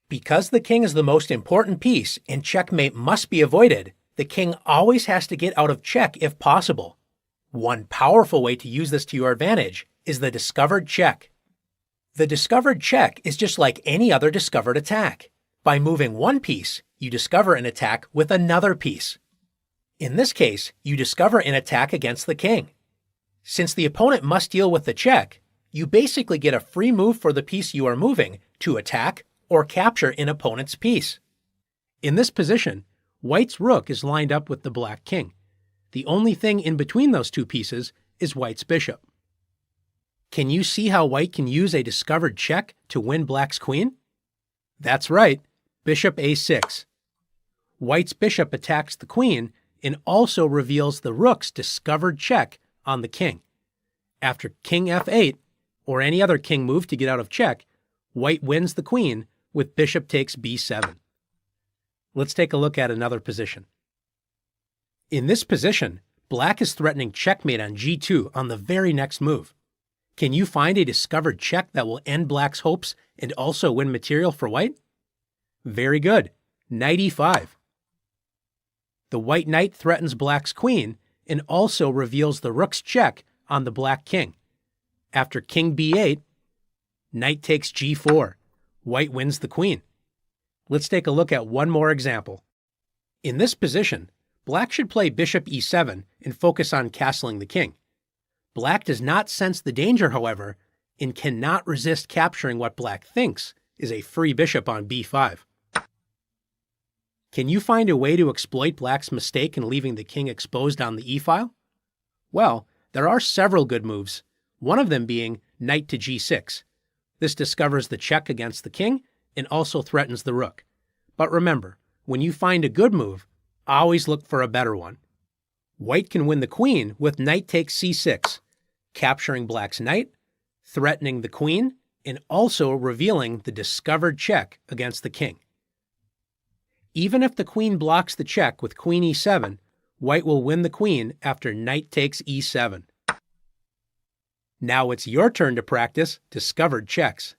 Because the king is the most important piece and checkmate must be avoided, the king always has to get out of check if possible. One powerful way to use this to your advantage is the discovered check. The discovered check is just like any other discovered attack. By moving one piece, you discover an attack with another piece. In this case, you discover an attack against the king. Since the opponent must deal with the check, you basically get a free move for the piece you are moving to attack or capture an opponent's piece. In this position, white's rook is lined up with the black king. The only thing in between those two pieces is white's bishop. Can you see how white can use a discovered check to win black's queen? That's right, bishop a6. White's bishop attacks the queen and also reveals the rook's discovered check on the king. After king f8, or any other king move to get out of check, white wins the queen with bishop takes b7. Let's take a look at another position. In this position, black is threatening checkmate on g2 on the very next move. Can you find a discovered check that will end black's hopes and also win material for white? Very good, knight e5. The white knight threatens black's queen and also reveals the rook's check on the black king. After king b8, knight takes g4. White wins the queen. Let's take a look at one more example. In this position, black should play bishop e7 and focus on castling the king. Black does not sense the danger, however, and cannot resist capturing what black thinks is a free bishop on b5. Can you find a way to exploit black's mistake in leaving the king exposed on the e-file? Well, there are several good moves, one of them being knight to g6. This discovers the check against the king and also threatens the rook. But remember, when you find a good move, always look for a better one. White can win the queen with knight takes c6, capturing black's knight, threatening the queen, and also revealing the discovered check against the king. Even if the queen blocks the check with queen e7, white will win the queen after knight takes e7. Now it's your turn to practice discovered checks.